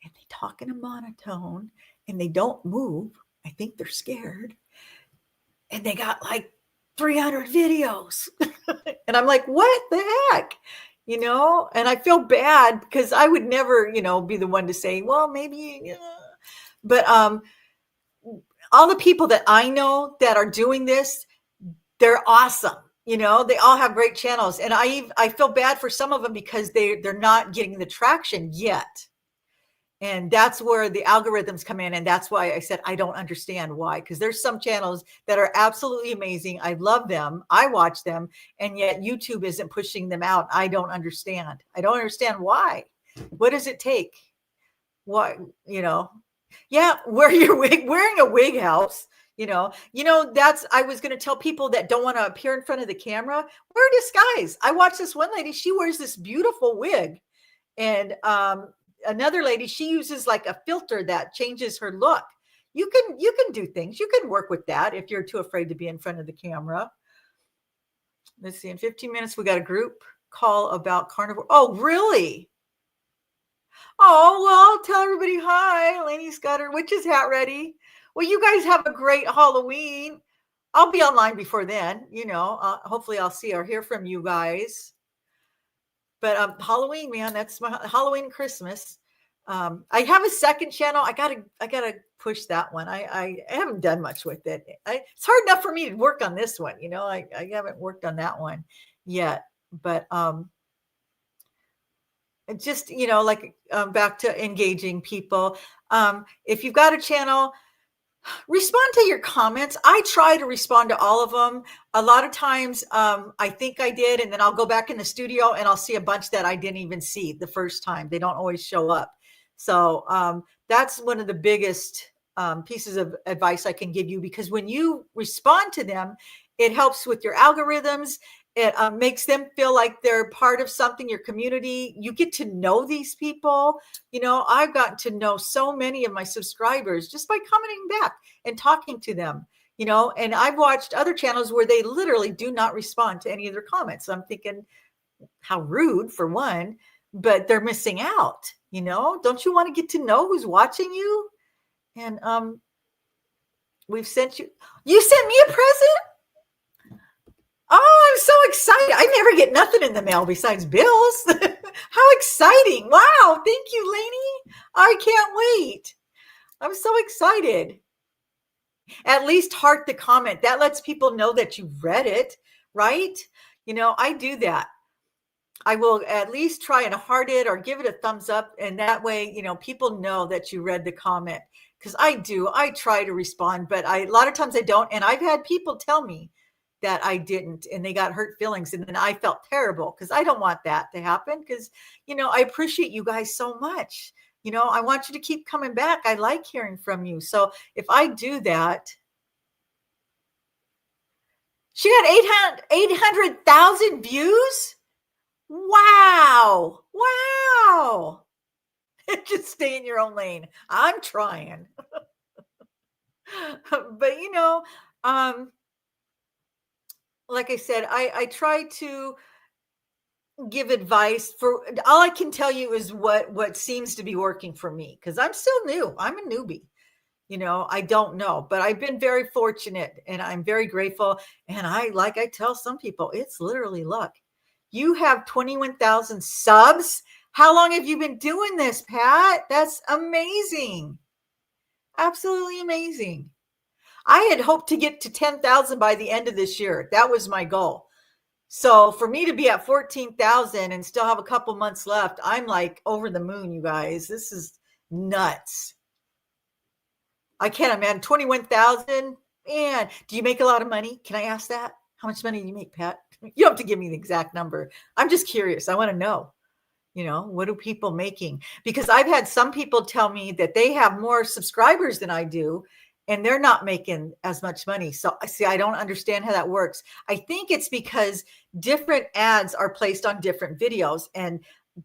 and they talk in a monotone and they don't move. I think they're scared. And they got like 300 videos. And I'm like, what the heck? And I feel bad because I would never, be the one to say, well, maybe, but all the people that I know that are doing this, they're awesome. They all have great channels. And I feel bad for some of them because they're not getting the traction yet. And that's where the algorithms come in. And that's why I said, I don't understand why, because there's some channels that are absolutely amazing. I love them. I watch them. And yet YouTube isn't pushing them out. I don't understand. I don't understand why. What does it take? What, yeah, wear your wig. Wearing a wig helps. That's, I was going to tell people that don't want to appear in front of the camera, wear a disguise. I watched this one lady, she wears this beautiful wig. And another lady, she uses like a filter that changes her look. You can do things. You can work with that if you're too afraid to be in front of the camera. Let's see, in 15 minutes, we got a group call about Carnivore. Oh, really? Oh, well, tell everybody hi. Lainey's got her witch's hat ready. Well, you guys have a great Halloween. I'll be online before then, hopefully I'll see or hear from you guys. But Halloween, man, that's my Halloween, Christmas. I have a second channel. I gotta push that one. I haven't done much with it. It's hard enough for me to work on this one. I haven't worked on that one yet, but just, back to engaging people. If you've got a channel, respond to your comments. I try to respond to all of them. A lot of times I think I did, and then I'll go back in the studio and I'll see a bunch that I didn't even see the first time. They don't always show up. So that's one of the biggest pieces of advice I can give you, because when you respond to them, it helps with your algorithms. It makes them feel like they're part of something, your community. You get to know these people. I've gotten to know so many of my subscribers just by commenting back and talking to them, and I've watched other channels where they literally do not respond to any of their comments. So I'm thinking, how rude, for one, but they're missing out. Don't you want to get to know who's watching you? And we've sent you sent me a present. Oh, I'm so excited. I never get nothing in the mail besides bills. How exciting. Wow. Thank you, Lainey. I can't wait. I'm so excited. At least heart the comment. That lets people know that you read it, right? I do that. I will at least try and heart it or give it a thumbs up. And that way, people know that you read the comment. Because I try to respond, but a lot of times I don't. And I've had people tell me that I didn't, and they got hurt feelings. And then I felt terrible because I don't want that to happen, because, I appreciate you guys so much. I want you to keep coming back. I like hearing from you. So if I do that, she got 800,000 views. Wow. Wow. Just stay in your own lane. I'm trying. But, like I said, I try to give advice. For all I can tell you is what seems to be working for me, because I'm still new. I'm a newbie. I don't know, but I've been very fortunate and I'm very grateful. And I tell some people, it's literally luck. You have 21,000 subs. How long have you been doing this, Pat? That's amazing. Absolutely amazing. I had hoped to get to 10,000 by the end of this year. That was my goal. So for me to be at 14,000 and still have a couple months left, I'm like over the moon, you guys. This is nuts. I can't imagine 21,000. Man, do you make a lot of money? Can I ask that? How much money do you make, Pat? You don't have to give me the exact number. I'm just curious. I want to know, what are people making? Because I've had some people tell me that they have more subscribers than I do, and they're not making as much money. So I don't understand how that works. I think it's because different ads are placed on different videos, and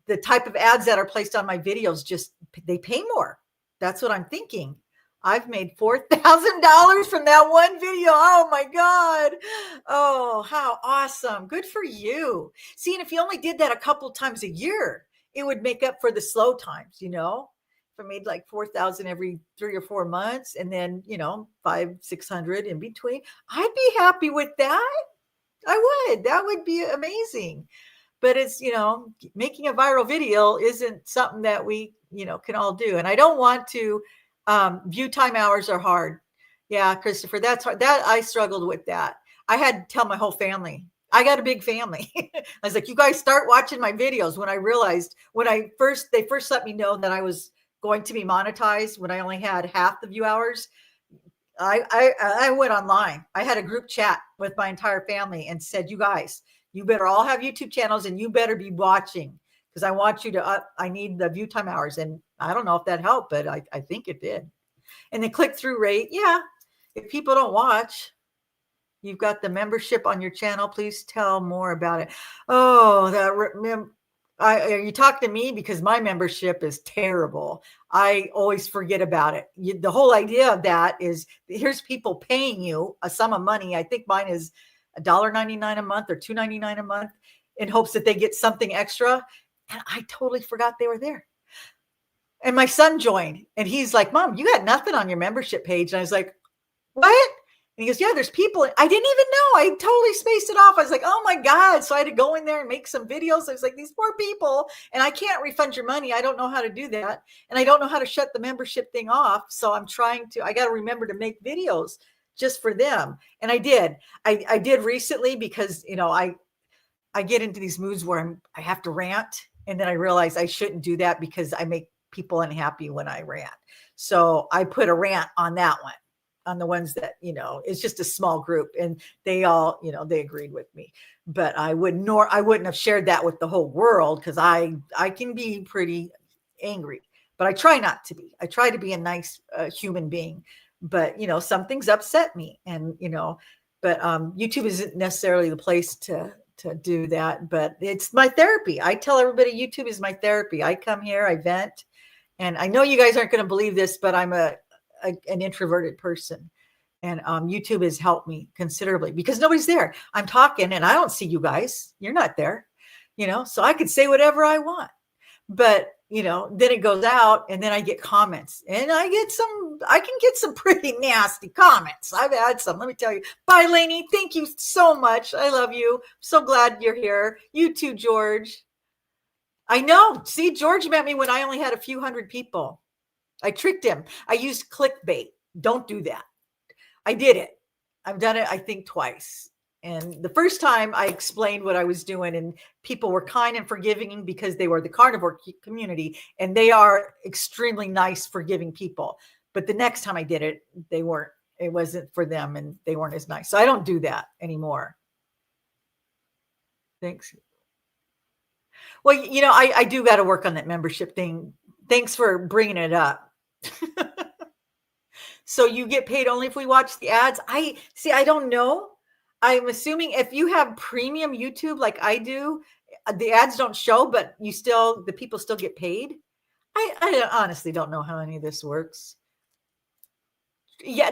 the type of ads that are placed on my videos, they pay more. That's what I'm thinking. I've made $4,000 from that one video. Oh my God. Oh, how awesome. Good for you. See, and if you only did that a couple times a year, it would make up for the slow times, If I made like 4,000 every 3 or 4 months and then, 500-600 in between, I'd be happy with that. I would. That would be amazing. But it's, making a viral video isn't something that we, can all do. And I don't want to, view time hours are hard. Yeah, Christopher, that's hard. That I struggled with that. I had to tell my whole family. I got a big family. I was like, you guys start watching my videos. When I realized they first let me know that I was going to be monetized when I only had half the view hours. I went online. I had a group chat with my entire family and said, you guys, you better all have YouTube channels and you better be watching because I want you to, I need the view time hours. And I don't know if that helped, but I think it did. And the click-through rate, yeah, if people don't watch, you've got the membership on your channel. Please tell more about it. Oh, are you talking to me? Because my membership is terrible. I always forget about it. The whole idea of that is here's people paying you a sum of money. I think mine is $1.99 a month or $2.99 a month in hopes that they get something extra. And I totally forgot they were there. And my son joined and he's like, Mom, you got nothing on your membership page. And I was like, what? And he goes, yeah, there's people. I didn't even know. I totally spaced it off. I was like, oh my God. So I had to go in there and make some videos. I was like, these poor people, and I can't refund your money. I don't know how to do that. And I don't know how to shut the membership thing off. So I got to remember to make videos just for them. And I did. I did recently because, I get into these moods where I have to rant. And then I realize I shouldn't do that because I make people unhappy when I rant. So I put a rant on that one, on the ones that, it's just a small group and they all, they agreed with me, but I wouldn't have shared that with the whole world. Cause I can be pretty angry, but I try not to be. I try to be a nice human being, but some things upset me and, but YouTube isn't necessarily the place to do that, but it's my therapy. I tell everybody YouTube is my therapy. I come here, I vent, and I know you guys aren't going to believe this, but I'm an introverted person, and YouTube has helped me considerably because nobody's there. I'm talking and I don't see you guys. You're not there, so I could say whatever I want, but then it goes out and then I get comments and I can get some pretty nasty comments. I've had some, let me tell you. Bye, Lainey. Thank you so much. I love you. So glad you're here. You too, George. I know. See, George met me when I only had a few hundred people. I tricked him. I used clickbait. Don't do that. I did it. I've done it, I think, twice. And the first time I explained what I was doing and people were kind and forgiving because they were the carnivore community and they are extremely nice, forgiving people. But the next time I did it, it wasn't for them and they weren't as nice. So I don't do that anymore. Thanks. Well, I do got to work on that membership thing. Thanks for bringing it up. So you get paid only if we watch the ads. I don't know. I'm assuming if you have premium YouTube like I do, the ads don't show, but the people still get paid. I honestly don't know how any of this works. Yeah,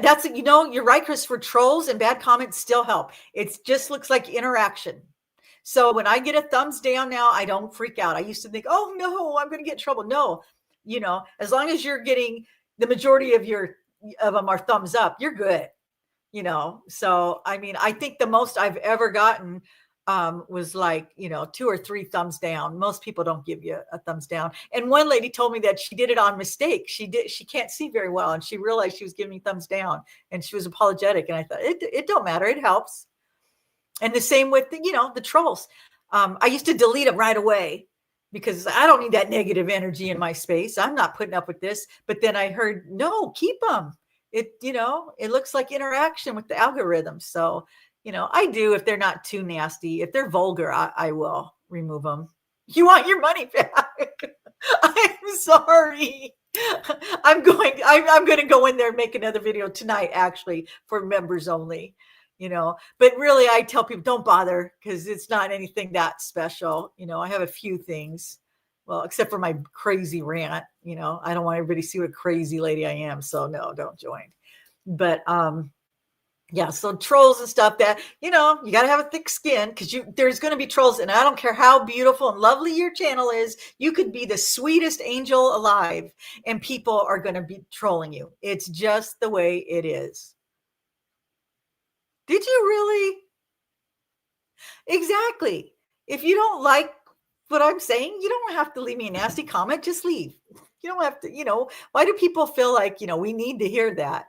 you're right, Christopher. Trolls and bad comments still help. It just looks like interaction. So when I get a thumbs down now, I don't freak out. I used to think, oh no, I'm going to get in trouble. No, as long as you're getting the majority of your of them are thumbs up, you're good. So I mean, I think the most I've ever gotten was like 2 or 3 thumbs down. Most people don't give you a thumbs down. And one lady told me that she did it on mistake. She can't see very well, and she realized she was giving me thumbs down, and she was apologetic. And I thought, it don't matter, it helps. And the same with the trolls. I used to delete them right away because I don't need that negative energy in my space. I'm not putting up with this. But then I heard, no, keep them. It looks like interaction with the algorithm. So, I do, if they're not too nasty. If they're vulgar, I will remove them. You want your money back? I'm sorry. I'm going to go in there and make another video tonight, actually, for members only. But really, I tell people, don't bother, because it's not anything that special. I have a few things, well, except for my crazy rant. I don't want everybody to see what a crazy lady I am. So no, don't join. But yeah, so trolls and stuff, that you got to have a thick skin, because there's going to be trolls, and I don't care how beautiful and lovely your channel is. You could be the sweetest angel alive, and people are going to be trolling you. It's just the way it is. Did you really? Exactly. If you don't like what I'm saying, you don't have to leave me a nasty comment. Just leave. You don't have to, why do people feel like, we need to hear that?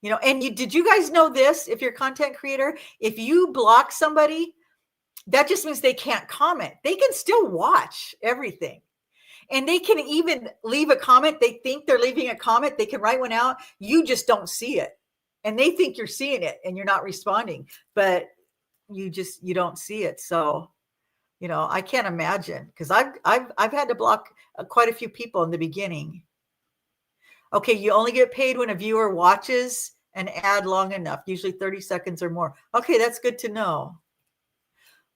And did you guys know this? If you're a content creator, if you block somebody, that just means they can't comment. They can still watch everything. And they can even leave a comment. They think they're leaving a comment. They can write one out. You just don't see it. And they think you're seeing it and you're not responding, but you don't see it. So, I can't imagine, because I've had to block quite a few people in the beginning. Okay, you only get paid when a viewer watches an ad long enough, usually 30 seconds or more. Okay, that's good to know.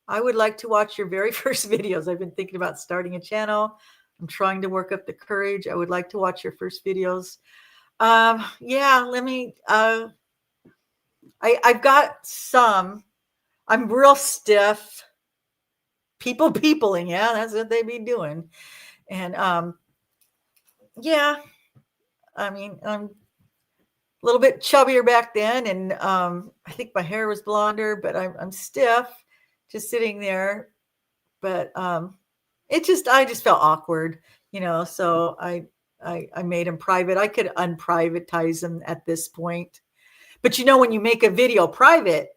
I would like to watch your very first videos. I've been thinking about starting a channel. I'm trying to work up the courage. I would like to watch your first videos. Yeah, let me, I've got some. I'm real stiff. Peopling, yeah, that's what they be doing. And yeah, I mean, I'm a little bit chubbier back then, and I think my hair was blonder, but I'm stiff, just sitting there. But I just felt awkward, so I made them private. I could unprivatize them at this point. But when you make a video private,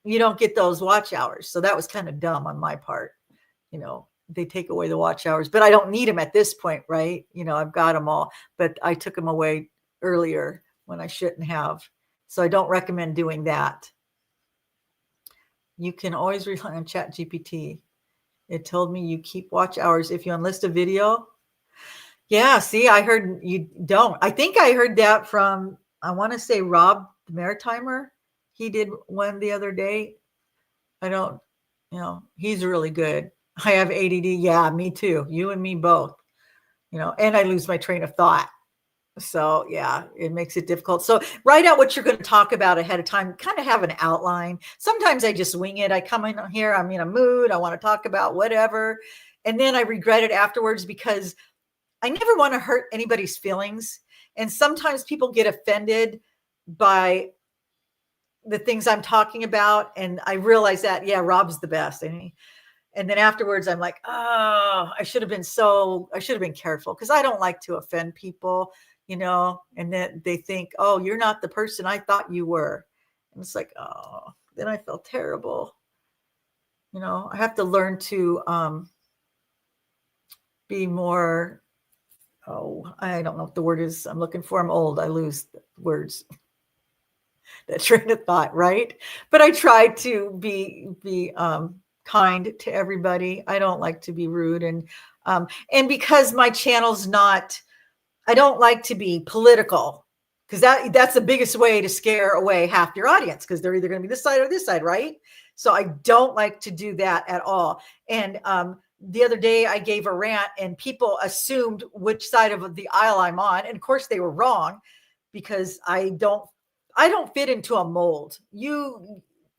you don't get those watch hours. So that was kind of dumb on my part. They take away the watch hours, but I don't need them at this point, right? I've got them all, but I took them away earlier when I shouldn't have. So I don't recommend doing that. You can always rely on ChatGPT. It told me you keep watch hours if you unlist a video. Yeah, see, I heard you don't. I think I heard that from, I want to say, Rob the Maritimer. He did one the other day. I don't, he's really good. I have ADD. Yeah, me too. You and me both, and I lose my train of thought. So yeah, it makes it difficult. So write out what you're going to talk about ahead of time, kind of have an outline. Sometimes I just wing it. I come in here, I'm in a mood. I want to talk about whatever. And then I regret it afterwards, because I never want to hurt anybody's feelings. And sometimes people get offended by the things I'm talking about. And I realize that, yeah, Rob's the best. And then afterwards, I'm like, oh, I should have been careful, because I don't like to offend people, and then they think, oh, you're not the person I thought you were. And it's like, oh, then I felt terrible. I have to learn to be more, I don't know what the word is I'm looking for. I'm old. I lose words. That train of thought, right? But I try to be kind to everybody. I don't like to be rude, and because my channel's not, I don't like to be political, because that's the biggest way to scare away half your audience, because they're either going to be this side or this side, right? So I don't like to do that at all. And the other day I gave a rant, and people assumed which side of the aisle I'm on, and of course they were wrong, because I don't fit into a mold.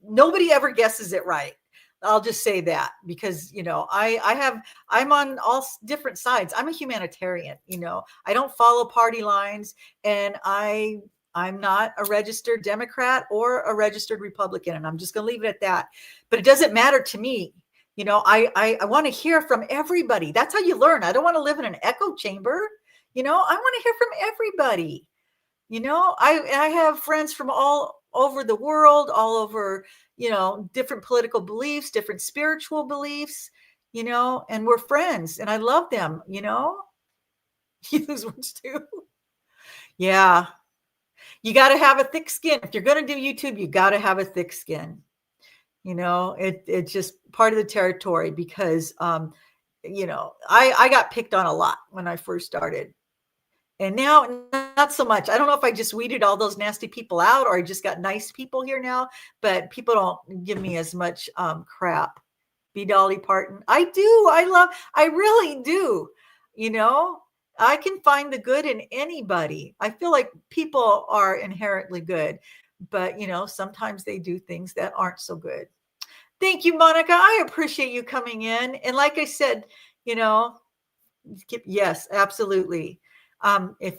Nobody ever guesses it right. I'll just say that because, I'm on all different sides. I'm a humanitarian, I don't follow party lines, and I'm not a registered Democrat or a registered Republican, and I'm just going to leave it at that. But it doesn't matter to me. I want to hear from everybody. That's how you learn. I don't want to live in an echo chamber. I want to hear from everybody. I have friends from all over the world, all over, different political beliefs, different spiritual beliefs, and we're friends and I love them, You lose ones too. Yeah. You got to have a thick skin. If you're going to do YouTube, you got to have a thick skin. It's just part of the territory because, I got picked on a lot when I first started. And now not so much. I don't know if I just weeded all those nasty people out or I just got nice people here now, but people don't give me as much crap. B. Dolly Parton. I do. I really do. I can find the good in anybody. I feel like people are inherently good, but sometimes they do things that aren't so good. Thank you, Monica. I appreciate you coming in. And like I said, yes, absolutely. If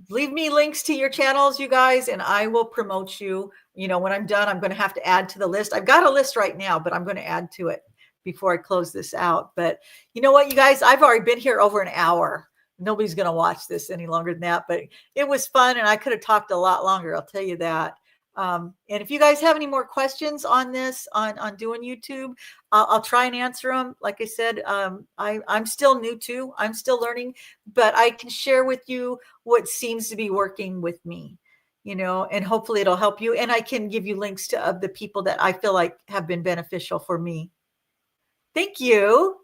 leave me links to your channels, you guys, and I will promote you. When I'm done, I'm going to have to add to the list. I've got a list right now, but I'm going to add to it before I close this out. But you know what, you guys, I've already been here over an hour. Nobody's going to watch this any longer than that, but it was fun and I could have talked a lot longer. I'll tell you that. And if you guys have any more questions on this, on doing YouTube, I'll try and answer them. Like I said, I'm still new too. I'm still learning, but I can share with you what seems to be working with me, and hopefully it'll help you. And I can give you links to the people that I feel like have been beneficial for me. Thank you.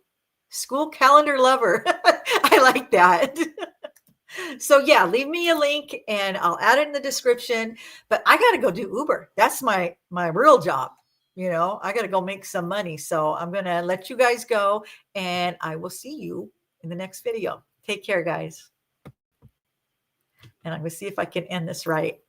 School calendar lover. I like that. So yeah, leave me a link and I'll add it in the description, but I got to go do Uber. That's my real job. I got to go make some money. So I'm going to let you guys go and I will see you in the next video. Take care, guys. And I'm going to see if I can end this right.